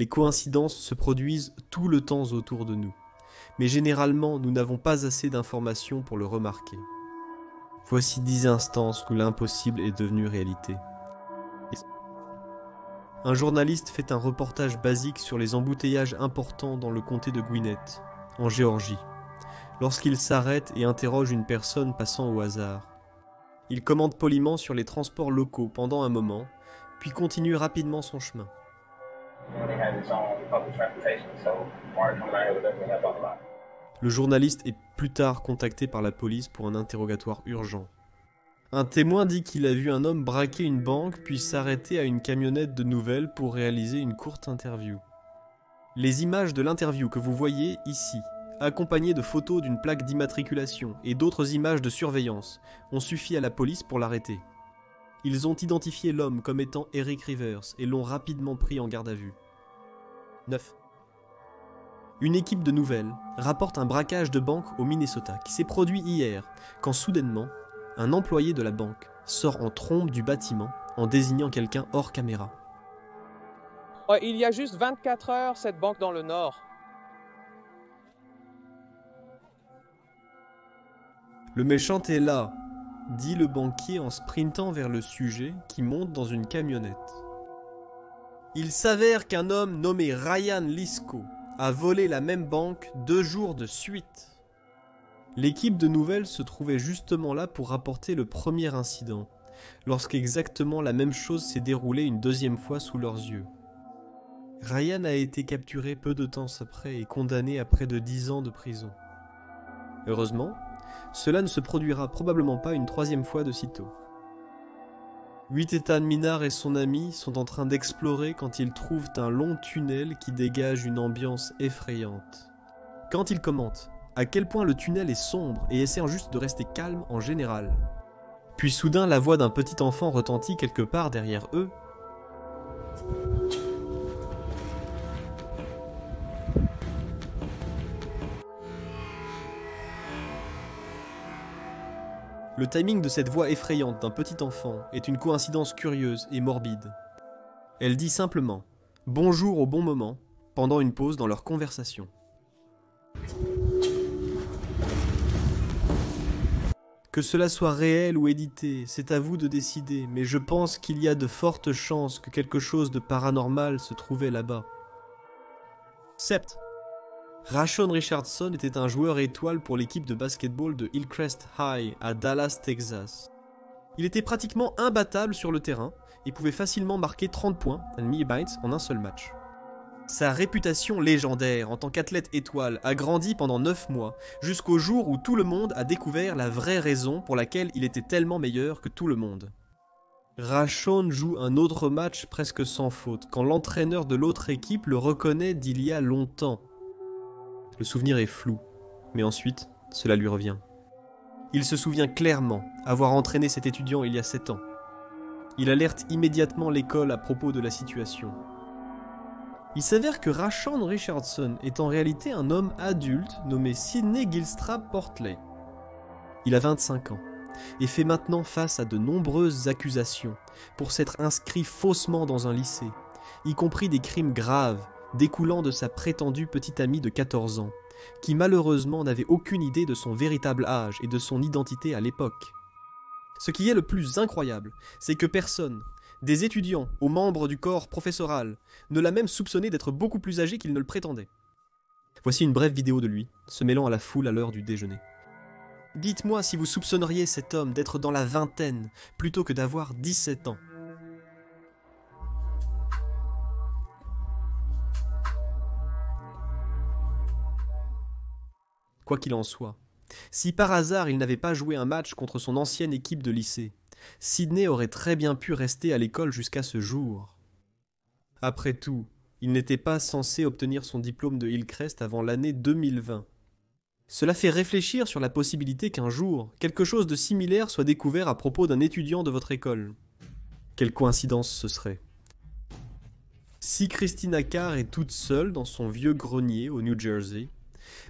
Les coïncidences se produisent tout le temps autour de nous, mais généralement nous n'avons pas assez d'informations pour le remarquer. Voici 10 instances où l'impossible est devenu réalité. Un journaliste fait un reportage basique sur les embouteillages importants dans le comté de Gwinnett, en Géorgie, lorsqu'il s'arrête et interroge une personne passant au hasard. Il commente poliment sur les transports locaux pendant un moment, puis continue rapidement son chemin. Le journaliste est plus tard contacté par la police pour un interrogatoire urgent. Un témoin dit qu'il a vu un homme braquer une banque puis s'arrêter à une camionnette de nouvelles pour réaliser une courte interview. Les images de l'interview que vous voyez ici, accompagnées de photos d'une plaque d'immatriculation et d'autres images de surveillance, ont suffi à la police pour l'arrêter. Ils ont identifié l'homme comme étant Eric Rivers et l'ont rapidement pris en garde à vue. 9. Une équipe de nouvelles rapporte un braquage de banque au Minnesota qui s'est produit hier, quand soudainement, un employé de la banque sort en trombe du bâtiment en désignant quelqu'un hors caméra. Il y a juste 24 heures, cette banque dans le nord. Le méchant est là, dit le banquier en sprintant vers le sujet qui monte dans une camionnette. Il s'avère qu'un homme nommé Ryan Lisco a volé la même banque 2 jours de suite. L'équipe de nouvelles se trouvait justement là pour rapporter le premier incident, lorsqu'exactement la même chose s'est déroulée une deuxième fois sous leurs yeux. Ryan a été capturé peu de temps après et condamné à près de 10 ans de prison. Heureusement, cela ne se produira probablement pas une troisième fois de sitôt. 8 Ethan Minard et son ami sont en train d'explorer quand ils trouvent un long tunnel qui dégage une ambiance effrayante. Quand ils commentent à quel point le tunnel est sombre et essayent juste de rester calme en général. Puis soudain la voix d'un petit enfant retentit quelque part derrière eux. Le timing de cette voix effrayante d'un petit enfant est une coïncidence curieuse et morbide. Elle dit simplement « bonjour au bon moment » pendant une pause dans leur conversation. Que cela soit réel ou édité, c'est à vous de décider, mais je pense qu'il y a de fortes chances que quelque chose de paranormal se trouvait là-bas. Sept. Rashon Richardson était un joueur étoile pour l'équipe de basketball de Hillcrest High à Dallas, Texas. Il était pratiquement imbattable sur le terrain et pouvait facilement marquer 30 points en un seul match. Sa réputation légendaire en tant qu'athlète étoile a grandi pendant 9 mois, jusqu'au jour où tout le monde a découvert la vraie raison pour laquelle il était tellement meilleur que tout le monde. Rashon joue un autre match presque sans faute, quand l'entraîneur de l'autre équipe le reconnaît d'il y a longtemps. Le souvenir est flou, mais ensuite, cela lui revient. Il se souvient clairement avoir entraîné cet étudiant il y a 7 ans. Il alerte immédiatement l'école à propos de la situation. Il s'avère que Rashon Richardson est en réalité un homme adulte nommé Sidney Gilstrap Portley. Il a 25 ans et fait maintenant face à de nombreuses accusations pour s'être inscrit faussement dans un lycée, y compris des crimes graves découlant de sa prétendue petite amie de 14 ans, qui malheureusement n'avait aucune idée de son véritable âge et de son identité à l'époque. Ce qui est le plus incroyable, c'est que personne, des étudiants aux membres du corps professoral, ne l'a même soupçonné d'être beaucoup plus âgé qu'il ne le prétendait. Voici une brève vidéo de lui, se mêlant à la foule à l'heure du déjeuner. Dites-moi si vous soupçonneriez cet homme d'être dans la vingtaine, plutôt que d'avoir 17 ans. Quoi qu'il en soit, si par hasard il n'avait pas joué un match contre son ancienne équipe de lycée, Sidney aurait très bien pu rester à l'école jusqu'à ce jour. Après tout, il n'était pas censé obtenir son diplôme de Hillcrest avant l'année 2020. Cela fait réfléchir sur la possibilité qu'un jour, quelque chose de similaire soit découvert à propos d'un étudiant de votre école. Quelle coïncidence ce serait. Si Christina Carr est toute seule dans son vieux grenier au New Jersey,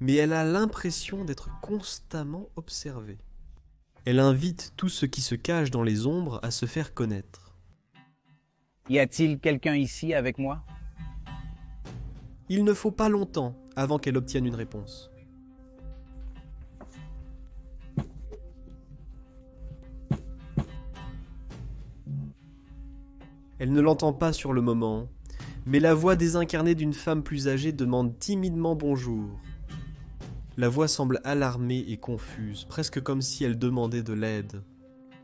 mais elle a l'impression d'être constamment observée. Elle invite tout ce qui se cache dans les ombres à se faire connaître. Y a-t-il quelqu'un ici avec moi? Il ne faut pas longtemps avant qu'elle obtienne une réponse. Elle ne l'entend pas sur le moment, mais la voix désincarnée d'une femme plus âgée demande timidement bonjour. La voix semble alarmée et confuse, presque comme si elle demandait de l'aide.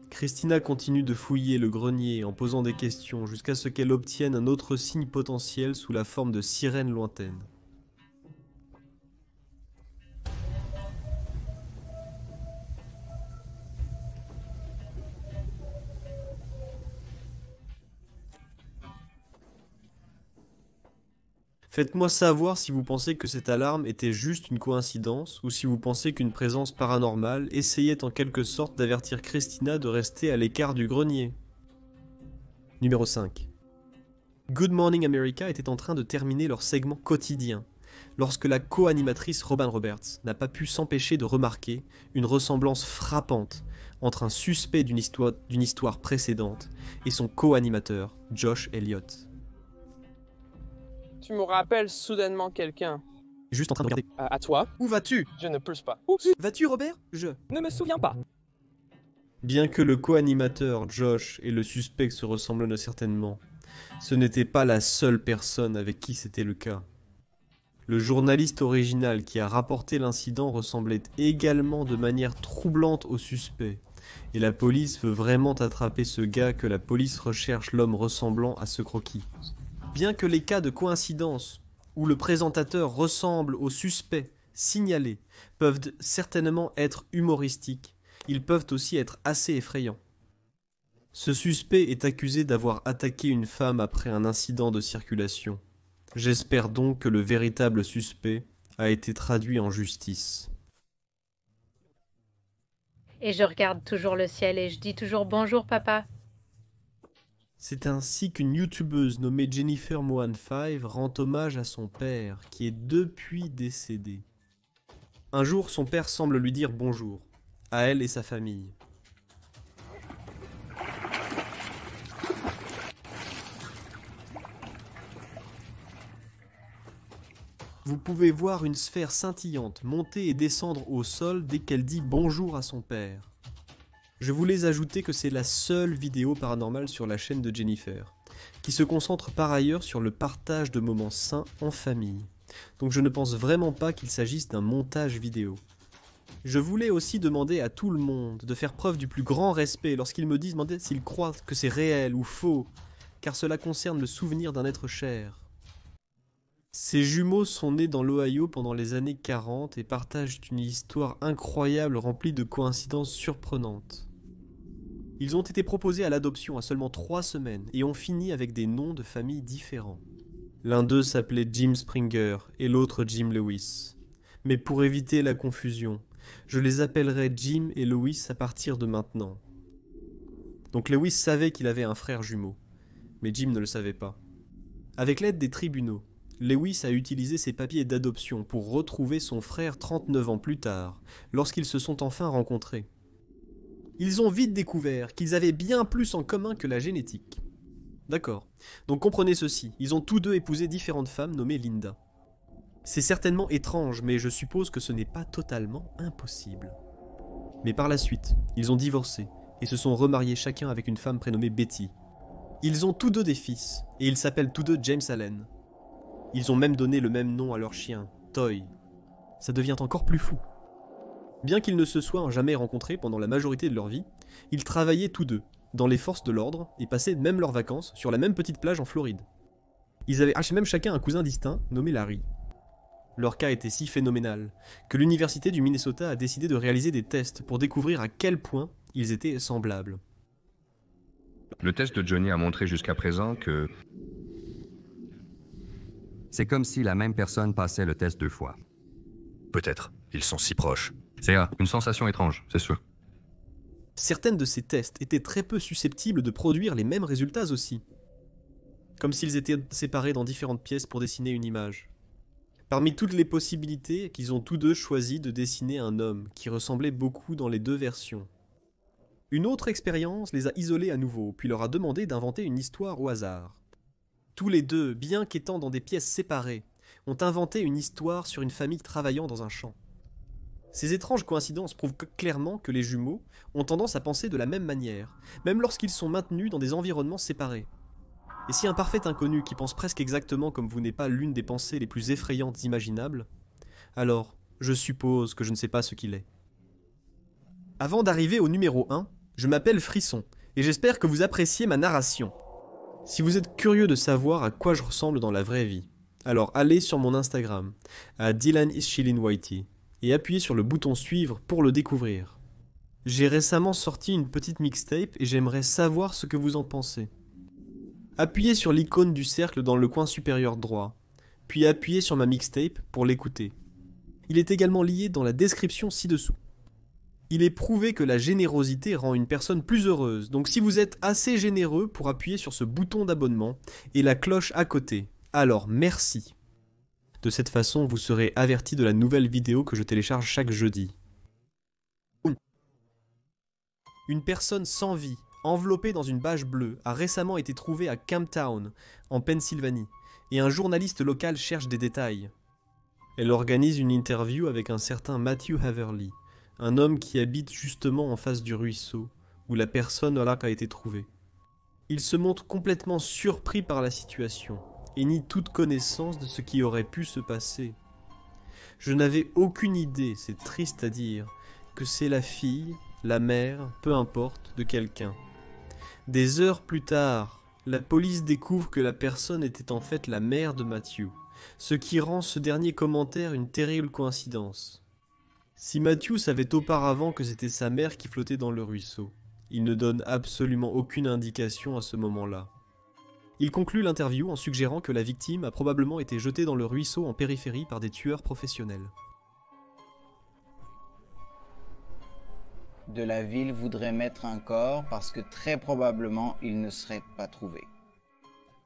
Christina continue de fouiller le grenier en posant des questions jusqu'à ce qu'elle obtienne un autre signe potentiel sous la forme de sirènes lointaines. Faites-moi savoir si vous pensez que cette alarme était juste une coïncidence ou si vous pensez qu'une présence paranormale essayait en quelque sorte d'avertir Christina de rester à l'écart du grenier. Numéro 5. Good Morning America était en train de terminer leur segment quotidien lorsque la co-animatrice Robin Roberts n'a pas pu s'empêcher de remarquer une ressemblance frappante entre un suspect d'une histoire précédente et son co-animateur Josh Elliott. Tu me rappelles soudainement quelqu'un. Juste en train de regarder. À toi. Où vas-tu? Je ne pulse pas. Vas-tu, Robert? Ne me souviens pas. Bien que le co-animateur Josh et le suspect se ressemblent certainement, ce n'était pas la seule personne avec qui c'était le cas. Le journaliste original qui a rapporté l'incident ressemblait également de manière troublante au suspect, et la police veut vraiment attraper ce gars que la police recherche l'homme ressemblant à ce croquis. Bien que les cas de coïncidence où le présentateur ressemble au suspect signalé peuvent certainement être humoristiques, ils peuvent aussi être assez effrayants. Ce suspect est accusé d'avoir attaqué une femme après un incident de circulation. J'espère donc que le véritable suspect a été traduit en justice. Et je regarde toujours le ciel et je dis toujours bonjour papa. C'est ainsi qu'une youtubeuse nommée Jennifer Mohan5 rend hommage à son père, qui est depuis décédé. Un jour, son père semble lui dire bonjour, à elle et sa famille. Vous pouvez voir une sphère scintillante monter et descendre au sol dès qu'elle dit bonjour à son père. Je voulais ajouter que c'est la seule vidéo paranormale sur la chaîne de Jennifer, qui se concentre par ailleurs sur le partage de moments sains en famille. Donc je ne pense vraiment pas qu'il s'agisse d'un montage vidéo. Je voulais aussi demander à tout le monde de faire preuve du plus grand respect lorsqu'ils me disent s'ils croient que c'est réel ou faux, car cela concerne le souvenir d'un être cher. Ces jumeaux sont nés dans l'Ohio pendant les années 40 et partagent une histoire incroyable remplie de coïncidences surprenantes. Ils ont été proposés à l'adoption à seulement 3 semaines et ont fini avec des noms de famille différents. L'un d'eux s'appelait Jim Springer et l'autre Jim Lewis. Mais pour éviter la confusion, je les appellerai Jim et Lewis à partir de maintenant. Donc Lewis savait qu'il avait un frère jumeau, mais Jim ne le savait pas. Avec l'aide des tribunaux, Lewis a utilisé ses papiers d'adoption pour retrouver son frère 39 ans plus tard, lorsqu'ils se sont enfin rencontrés. Ils ont vite découvert qu'ils avaient bien plus en commun que la génétique. D'accord. Donc comprenez ceci, ils ont tous deux épousé différentes femmes nommées Linda. C'est certainement étrange, mais je suppose que ce n'est pas totalement impossible. Mais par la suite, ils ont divorcé et se sont remariés chacun avec une femme prénommée Betty. Ils ont tous deux des fils, et ils s'appellent tous deux James Allen. Ils ont même donné le même nom à leur chien, Toy. Ça devient encore plus fou. Bien qu'ils ne se soient jamais rencontrés pendant la majorité de leur vie, ils travaillaient tous deux, dans les forces de l'ordre, et passaient même leurs vacances sur la même petite plage en Floride. Ils avaient même chacun un cousin distinct, nommé Larry. Leur cas était si phénoménal, que l'université du Minnesota a décidé de réaliser des tests pour découvrir à quel point ils étaient semblables. Le test de Johnny a montré jusqu'à présent que... C'est comme si la même personne passait le test 2 fois. Peut-être, ils sont si proches. C'est une sensation étrange, c'est sûr. Certaines de ces tests étaient très peu susceptibles de produire les mêmes résultats aussi. Comme s'ils étaient séparés dans différentes pièces pour dessiner une image. Parmi toutes les possibilités, qu'ils ont tous deux choisi de dessiner un homme qui ressemblait beaucoup dans les deux versions. Une autre expérience les a isolés à nouveau, puis leur a demandé d'inventer une histoire au hasard. Tous les deux, bien qu'étant dans des pièces séparées, ont inventé une histoire sur une famille travaillant dans un champ. Ces étranges coïncidences prouvent clairement que les jumeaux ont tendance à penser de la même manière, même lorsqu'ils sont maintenus dans des environnements séparés. Et si un parfait inconnu qui pense presque exactement comme vous n'est pas l'une des pensées les plus effrayantes imaginables, alors je suppose que je ne sais pas ce qu'il est. Avant d'arriver au numéro 1, je m'appelle Frisson, et j'espère que vous appréciez ma narration. Si vous êtes curieux de savoir à quoi je ressemble dans la vraie vie, alors allez sur mon Instagram, à DylanIsChillinWhitey, et appuyez sur le bouton suivre pour le découvrir. J'ai récemment sorti une petite mixtape et j'aimerais savoir ce que vous en pensez. Appuyez sur l'icône du cercle dans le coin supérieur droit, puis appuyez sur ma mixtape pour l'écouter. Il est également lié dans la description ci-dessous. Il est prouvé que la générosité rend une personne plus heureuse, donc si vous êtes assez généreux pour appuyer sur ce bouton d'abonnement et la cloche à côté, alors merci. De cette façon, vous serez averti de la nouvelle vidéo que je télécharge chaque jeudi. Une personne sans vie, enveloppée dans une bâche bleue, a récemment été trouvée à Camptown, en Pennsylvanie, et un journaliste local cherche des détails. Elle organise une interview avec un certain Matthew Haverly, un homme qui habite justement en face du ruisseau, où la personne a été trouvée. Il se montre complètement surpris par la situation, et nie toute connaissance de ce qui aurait pu se passer. Je n'avais aucune idée, c'est triste à dire, que c'est la fille, la mère, peu importe, de quelqu'un. Des heures plus tard, la police découvre que la personne était en fait la mère de Matthew, ce qui rend ce dernier commentaire une terrible coïncidence. Si Matthew savait auparavant que c'était sa mère qui flottait dans le ruisseau, il ne donne absolument aucune indication à ce moment-là. Il conclut l'interview en suggérant que la victime a probablement été jetée dans le ruisseau en périphérie par des tueurs professionnels. De la ville voudrait mettre un corps parce que très probablement il ne serait pas trouvé.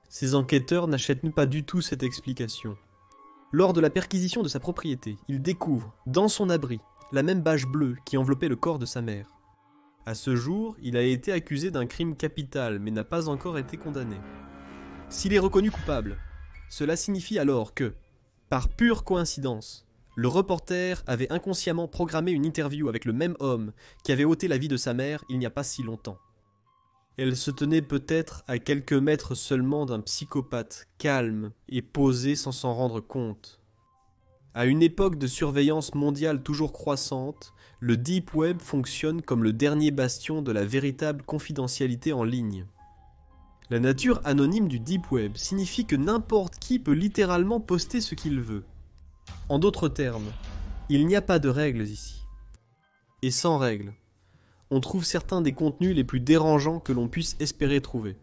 Ces enquêteurs n'achètent pas du tout cette explication. Lors de la perquisition de sa propriété, ils découvrent, dans son abri, la même bâche bleue qui enveloppait le corps de sa mère. À ce jour, il a été accusé d'un crime capital mais n'a pas encore été condamné. S'il est reconnu coupable, cela signifie alors que, par pure coïncidence, le reporter avait inconsciemment programmé une interview avec le même homme qui avait ôté la vie de sa mère il n'y a pas si longtemps. Elle se tenait peut-être à quelques mètres seulement d'un psychopathe calme et posé sans s'en rendre compte. À une époque de surveillance mondiale toujours croissante, le Deep Web fonctionne comme le dernier bastion de la véritable confidentialité en ligne. La nature anonyme du Deep Web signifie que n'importe qui peut littéralement poster ce qu'il veut. En d'autres termes, il n'y a pas de règles ici. Et sans règles, on trouve certains des contenus les plus dérangeants que l'on puisse espérer trouver.